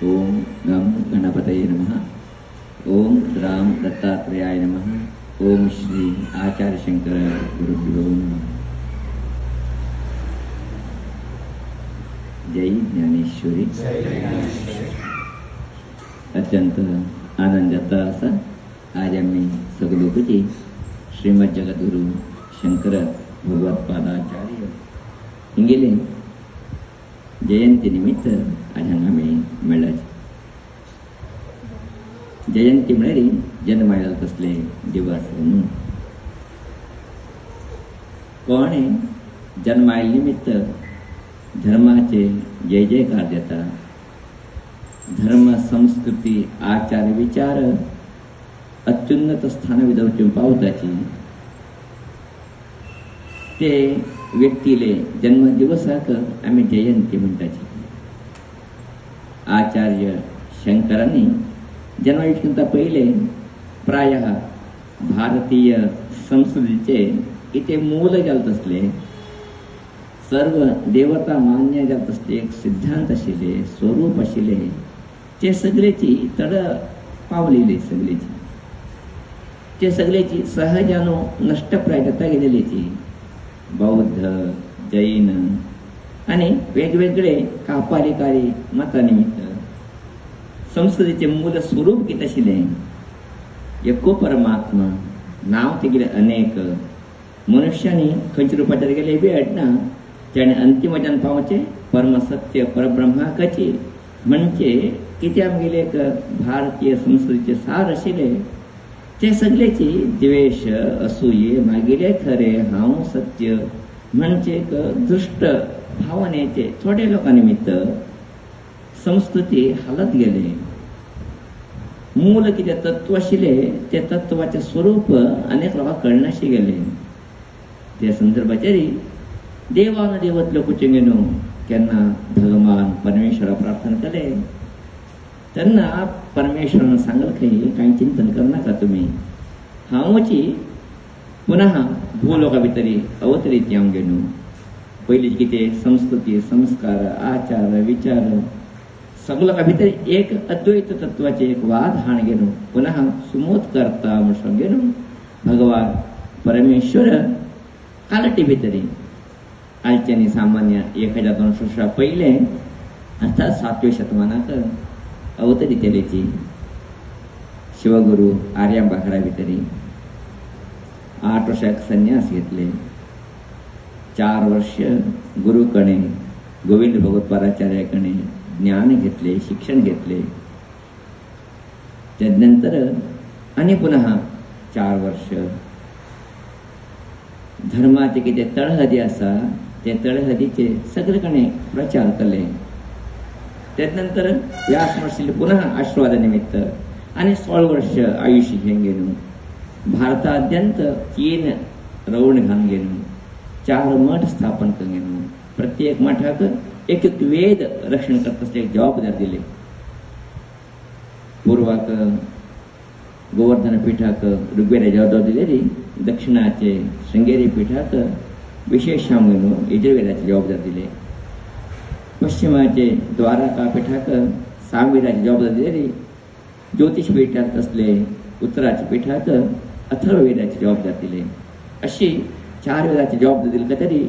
ओम गम गणपतये नमः. ओम राम दत्तात्रेयाय नमः. ओम श्री आचार्य शंकर गुरुभ्यो नमः. जय ज्ञानेश्वरी. अत्यंत आनंदाचा असा आज आम्ही सगळोपची श्रीमद जगद्गुरु शंकर भगवत्पादाचार्य हिंगेले जयंती निमित्त आज आम्ही मेळाचे. जयंती म्हळ्यारी जन्मायला कसले दिवस म्हणून कोणे जन्मायला निमित्त धर्माचे जय जयकार देता. धर्म संस्कृती आचार विचार अत्युन्नत स्थान विदवचून पावताची ते व्यक्तीले जन्मदिवसाक आम्ही जयंती म्हणताची. आचार्य शंकरांनी जन्माविष्णूता पहिले प्रायः भारतीय संस्कृतीचे इथे मूल जालत असले, सर्व देवता मान्य जात असले, एक सिद्धांत आशिले, स्वरूप आशिले, ते सगळेची तड पावलेली सगळेची, ते सगळेची सहजानो नष्टप्राय जाता गेलेलीची. बौद्ध जैन आणि वेगवेगळे कापालिकारी मतानिमित्त संस्कृतीचे मूल स्वरूप कित आशिले. एको परमात्मा नाव ते गेले अनेक मनुष्यानी खंयच्या रूपाचेर गेले वेळ ना त्याने अंतिमजन पावचे परमसत्य परब्रह्माकाची म्हणजे कित्याक गेले भारतीय संस्कृतीचे सार आशिले. ते सगळेची द्वेष असूये मागिले खरे हांव सत्य म्हणजे दृष्ट भावनेचे थोडे लोकांनिमित्त संस्कृती हालत गेले. मूल किती तत्व आशिले ते तत्वाचे स्वरूप अनेक लोकांक कळनाशे गेले. त्या संदर्भाचेरी देवान देवत लोक चेंगेनो केन्ना भगवान परमेश्वरा प्रार्थना केले तेन्ना परमेश्वरान सांगल खंय कांय चिंतन करनाका तुमी. हांवची पुनः भूलोका भितरी अवतरीत येवंक गेलो. पयलीं कितें संस्कृती संस्कार आचार विचार सगळ्या भितर एक अद्वैत तत्वाचे एक वाद हाण गेलो. पुनः सुमोद करता म्हणून गेलो भगवान परमेश्वर कालटी भितरी आयच्यानी सामान्य 1200 वर्षा पहिले अर्थात 7व्या शतमानाक अवतरी केलेची. शिवगुरु आर्यांबाखरा भितरी 8 वर्षाक संन्यास घेतले. 4 वर्ष गुरुकणे गोविंद भगवत्पादाचार्याकडे ज्ञान घेतले, शिक्षण घेतले. त्यानंतर आणि पुन्हा 4 वर्ष धर्माचे किती तळहदी असा ते तळहदीचे सगळीकडे प्रचार केले. त्यानंतर व्यास महर्षीले पुन्हा आशीर्वादा निमित्त आणि 16 वर्ष आयुष्य घेऊन गेलो. भारताद्यंत 3 रवण घालून गेलो. 4 मठ स्थापन करून गेलो. प्रत्येक मठाक एक एक वेद रक्षण करत असले जबाबदार दिले. पूर्वाक गोवर्धन पीठाक ऋग्वेदा जबाबदार दिलेली, दक्षिणाचे शृंगेरी पीठाक विशेष सांगून यजुर्वेदाची जबाबदार दिले. पश्चिमाचे द्वारका पीठाक सामवेदाची जबाबदार दिलेली, ज्योतिष पीठात असले उत्तराच्या पीठात अथर्ववेदाची जबाबदार दिले. अशी 4 वेदाची जबाबदारी दिली तरी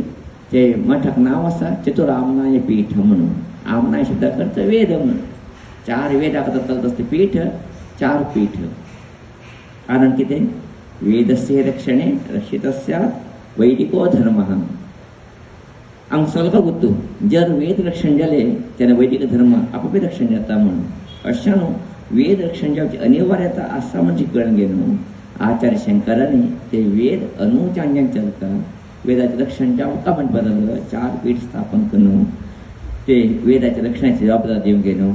ते मठाक नाव असा चतुरामनाय पीठ म्हणून. आमनाय शब्द अर्थ वेद म्हणून. 4 वेदाक चलत असते पीठ, 4 पीठ. कारण कितें वेदस्य रक्षणे रक्षितस्य वैदिको धर्मः. हांग सगळं गुत्तू जर वेद रक्षण जाले त्याने वैदिक धर्म आपोआप रक्षण जाता म्हणून. अशानो वेद रक्षण जावची अनिवार्यता आसा म्हणजे कळून गेलो. आचार्य शंकरांनी ते वेद अनुचांजांक चलता वेदाचे रक्षण जावता म्हणून बदललं. 4 पीठ स्थापन करून ते वेदाच्या रक्षणाची जबाबदारी दिवंक गेलो.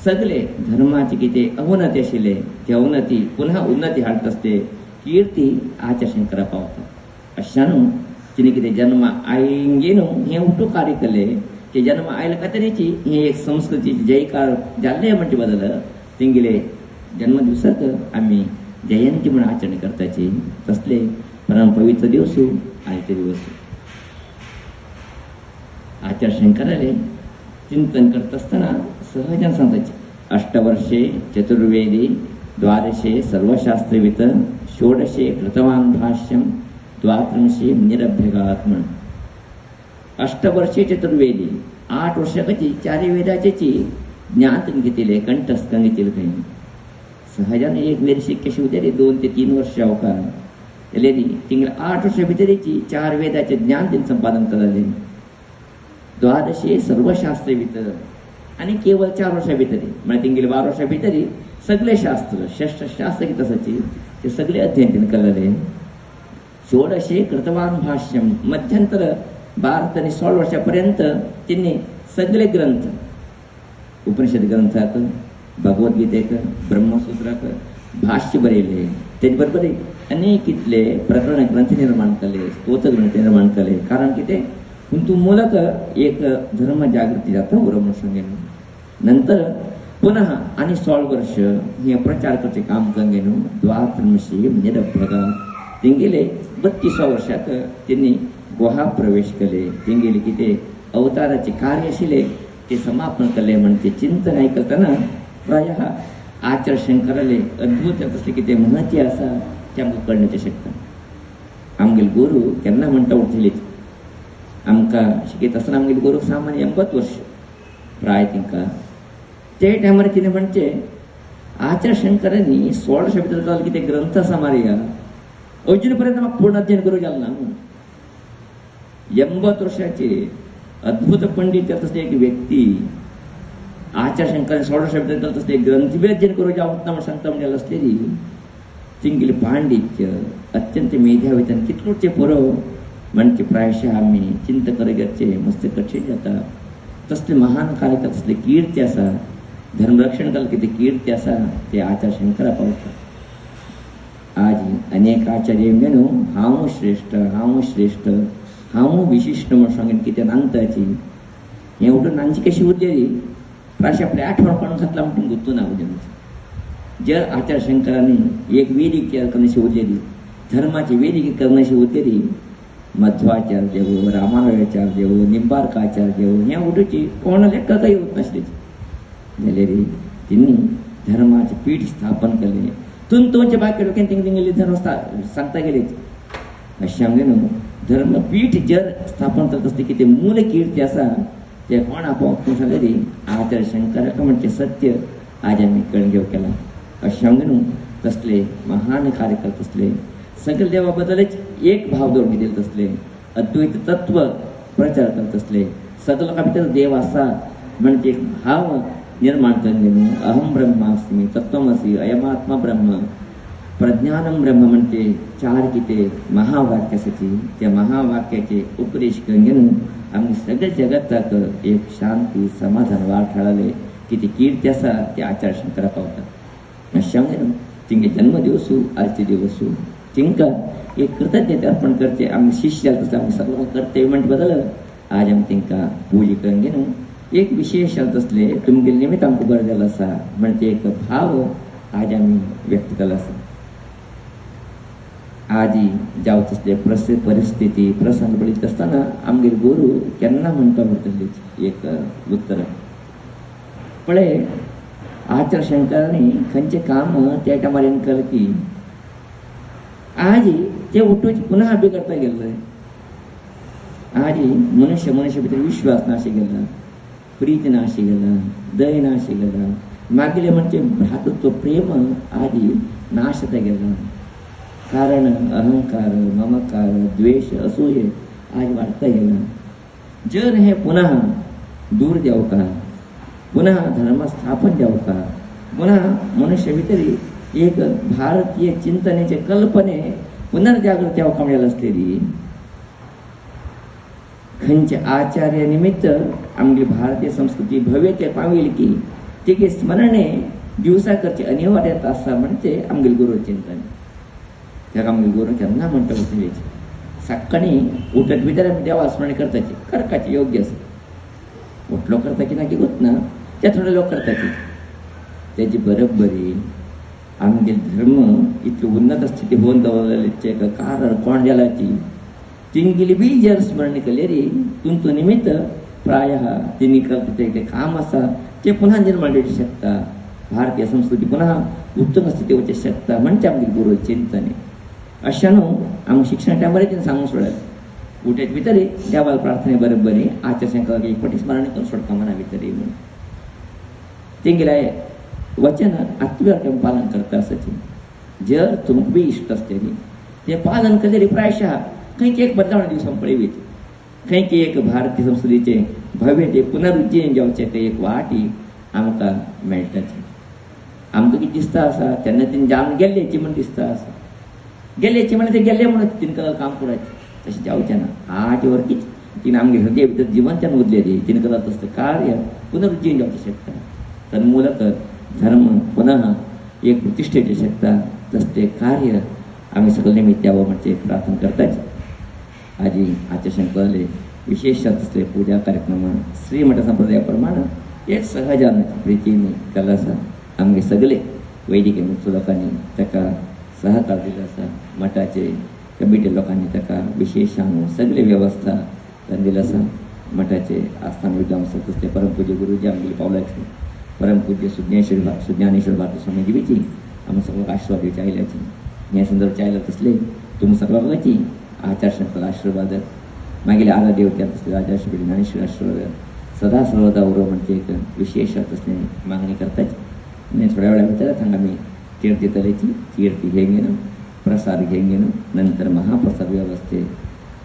सगळे धर्माचे किती अवनती आशिल्ले ते अवनती पुन्हा उन्नती हाडत असते कीर्ती आचार्य शंकरा पावता. अशानो तिने कितें जन्म आयंगेनो हे उठू कार्य केले. ते जन्म आयला खातीरची हे एक संस्कृतीचे जयकार जाल्ले म्हणचे बदल तेंगेले जन्मदिवसाक आम्ही जयंती म्हणून आचरण करताची. तसले परम पवित्र दिवस आयचे दिवस. आचार्य शंकराले चिंतन करत असताना सहजान सांगताचे अष्टवर्षे चतुर्वेदी द्वादशे सर्वशास्त्रवित षोडशे कृतवान भाष्यम द्वात्रिंशे निरभ्यगात्मन. अष्टवर्षे चतुर्वेदी 8 वर्षाची चारी वेदाची ज्ञान तुम्ही घेतले कंठस्थ घेतले काही सहजाने एक वेळ शिक्के शिवते 2 ते 3 वर्ष अवकाळ एलेनी तिंगळ 8 वर्ष भितरीची 4 वेदाचे ज्ञान तिने संपादन केले. द्वादशे सर्वशास्त्रवित आणि केवळ 4 वर्षा भितरी म्हणजे तिंगेले 12 वर्षा भितरी सगळे शास्त्र शास्त्र किती असायचे ते सगळे अध्ययन तिने केलेले. षोडशे कृतवान भाष्यम मध्यंतर 12 आणि 16 वर्षापर्यंत त्यांनी सगळे ग्रंथ उपनिषद ग्रंथात भगवद्गीतेक ब्रह्मसूत्राक भाष्य बरेले त्याचबरोबर अनेक इथले प्रकरण ग्रंथ निर्माण केले स्तोत्र ग्रंथ निर्माण केले. कारण की ते तू मूलक एक धर्म जागृती जातं बरोबर सांगेन. नंतर पुन्हा आणि 16 वर्ष हे प्रचार करते काम कंगेनु द्वात्रिंशे निरभ्यगा तिंगेले 32 वर्षात त्यांनी गुहा प्रवेश केले. तिंगेले की ते अवताराचे कार्य शिले ते समापन केले म्हणते चिंतन ऐकताना प्रायः आचार्य शंकराले अद्भुत असले की ते महत्त्व असा त्यामुळे कळण्याची शक्यता. आमगेल गुरु त्यांना म्हणता उठलेच आमका शिकत असताना आमगेल गुरु सामान्य 80 वर्ष प्राय तिंका ते टायमार तिने म्हणते आचार्य शंकरांनी 16 वर्षा भितर जाल की ते ग्रंथ समारिया अजूनपर्यंत मग पूर्ण अध्ययन करू जाल ना. 80 वर्षाचे अद्भुत पंडित असते एक व्यक्ती आचार्य शंकर 16 वर्षा भितर असते ग्रंथ बी अध्ययन करू जावं ना सांगता म्हणजे असलेली तिंगेले पांडित्य अत्यंत मेधावी कितलोचे पोरं म्हणजे प्रायशः आम्ही चिंत करगरचे मस्त कठीण जाता तसले महान कार्यक्रम असले कीर्ती असा धर्मरक्षण केलं की ते कीर्ती असा ते आचार्य शंकरा पावतात. आज अनेक आचार्य म्हणू हांव श्रेष्ठ हांव विशिष्ट म्हणून सांगेन की त्या नांगताची हे उठून नांची कशी उरलेली प्राशी आपल्या आठवण पण घातला म्हणून गुत्तू ना उद्या. जर आचार्य शंकरांनी एक वेदिका करण्याची उरलेली धर्माची वेदिका करण्याची उरलेली मध्वाचार्य हो रामानुजाचार्य हो निंबार्काचार्य हो ह्या उठूची कोणाला काही होत नसलेची झाले रे. त्यांनी धर्माचे पीठ स्थापन केले तुमचे बाकी लोकांनी तिंगली धर्म सांगता गेलेच. अशा धर्मपीठ जर स्थापन करत असते की ते मूल कीर्ती असा ते कोण आपोआप सांगले आचार्य शंकराक म्हणजे सत्य आज आम्ही कळून घेऊ केला. अशा तसले महान कार्य करत असले सगळे देवाबद्दलच एक भाव जोडून देत असले अद्वैत तत्व प्रचार करत असले सगळं लोकांभितर देव असा म्हणजे एक भाव निर्माण करून अहम ब्रह्मास्मी तत्वमसी अयमात्मा ब्रह्म प्रज्ञानम ब्रह्म म्हणते 4 की ते महावाक्यासाठी त्या महावाक्याचे उपदेश करून आम्ही सगळ्या जगतात एक शांती समाधान वाढ ठळाले की ती कीर्ती असा ते आचार्य शंकरा पावतात. अशा तिंगे जन्मदिवस आजचे दिवस तिंका एक कृतज्ञता अर्पण करते आम्ही शिष्य तसं आम्ही सर्व करते म्हणत बदल आज आम्ही तिंका पूजा करून घेणं एक विशेष असले तुमगे निमित्त आमचं बरं झालं असा म्हणजे एक भाव आज आम्ही व्यक्त केला असा. आधी जावत असले परिस्थिती प्रसंग बळीत असताना आमगे गुरु त्यांना म्हणता म्हटले एक उत्तर पळे आचार्य शंकरांनी खंचे काम त्या टायमार केलं की आजी ते उठून पुन्हा अभ्यास करता गेलं. आजी मनुष्य भितर विश्वास नाशी गेला प्रीती नाशी गेला दय नाशी गेला मागले म्हणजे भ्रातृत्व प्रेम आधी नाशता गेला. कारण अहंकार ममकार द्वेष असूये आज वाढता गेला. जर हे पुन्हा दूर द्याव का पुन्हा धर्म स्थापन द्याव का पुन्हा मनुष्य भितरी एक भारतीय चिंतनेचे कल्पने पुनर्जागृती अवकामण्याला असलेली खंच आचार्य निमित्त आमची भारतीय संस्कृती भव्य ते पावेल की ते स्मरणे दिवसा करचे अनिवार्यता असा म्हणते आमगेल गुरु चिंतन. त्या आमगेल गुरु त्यांना म्हणता होते सकाळी उठत विचार देवा स्मरण करताची करकाची योग्य असं उठलो करता की नाही होत ना त्या थोडे लोक करतात त्याची बरोबरी आमगे धर्म इतकी उन्नत स्थिती होऊन दवरलेचे कारण कोण गेलाची तिंगिली बी जर स्मरण केले रे तुमचं निमित्त प्राय तिने करते ते काम असा ते पुन्हा निर्माण करू शकता भारतीय संस्कृती पुन्हा उत्तम स्थितीवरची शकता म्हणजे आमची गुरु चिंतने अशानं आम्ही शिक्षण टायमाला तिने सांगून सोडत उठेत भितरी देवाला प्रार्थने बरोबरी आचार्य एक पटी स्मरण करून सोडका म्हणा भितरी म्हणून ते गेलाय वचन आत्म्यावर पालन करता असायचे जर तुमक बी इष्ट असते ते पालन कधी प्रायशः काही एक बदलावण्या दिवसां पळवीत काही एक भारतीय संस्कृतीचे भव्य ते पुनरुज्जीवन जावचे ते एक वाटी आमकां मेळटाचे आमकां कितें दिसता आसा तेन्ना तिने जावन गेल्लेची म्हण दिसता आसा गेल्लेची म्हण ते गेल्ले म्हणून तिनका काम करायचे तशें जावचें ना आठ वर्कीच तिने आमगे हृदय भितर जिवंतन उरलेली तिने करत असतं कार्य पुनरुज्जीवन जावचें शकता तन्मूलक धर्म पुनः एक प्रतिष्ठेची शकता तसले कार्य आम्ही सगळे निमित्त द्यावं म्हणजे प्रार्थना करताच आजी आचार्य कळले विशेष असले पूजा कार्यक्रम श्रीमठ संप्रदायाप्रमाणे एक सहजान प्रीतीने कलासा आमगे सगळे वैदिक मुक्त लोकांनी ताका सहकार दिला आसा मठाचे कमिटी लोकांनी ताका विशेष सगळे व्यवस्था दिला आसा मठाचे आस्थान विद्वांसक तसले परमपूज्य गुरुजी आमगे पावलाचे परमपूज्य सुज्ञानेश्वर भारती स्वामीजीची आम्ही सगळं आशीर्वाद दिवचे आयल्याचे हे संदर्भ आयला तसले तुम्ही सगळ्याची आचार्य आशीर्वाद मागील आला देवत्या तसले राजाश्री ज्ञानेश्वर आशीर्वाद सदा सर्वदा उरो म्हणजे एक विशेष तसले मागणी करताच आणि थोड्या वेळा सांगा मी कीर्तीतलेची कीर्ती घेऊन गेलो प्रसाद घेऊन गेलो नंतर महाप्रसाद व्यवस्थे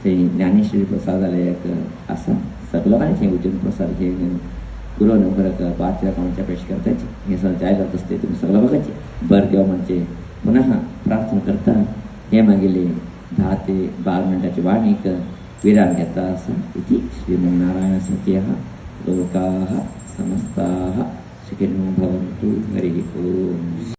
ते ज्ञानेश्वरी प्रसादालयाक असा सगळ्यांनी हे उद्योग प्रसाद घेऊन गेलो गुरु नोकरक पाचव्या कामाच्या पेश करताच हे सगळं जायला असते तुम्ही सगळं बघायचे बर देव म्हणजे पुन्हा प्रार्थना करता हे मागेले 10 ते 12 मिनिटाची वाणीक विराम घेता असं इति श्रीमन्नारायण सत्यः लोकाः समस्ताः सुखिनो भवन्तु हरिः ओम.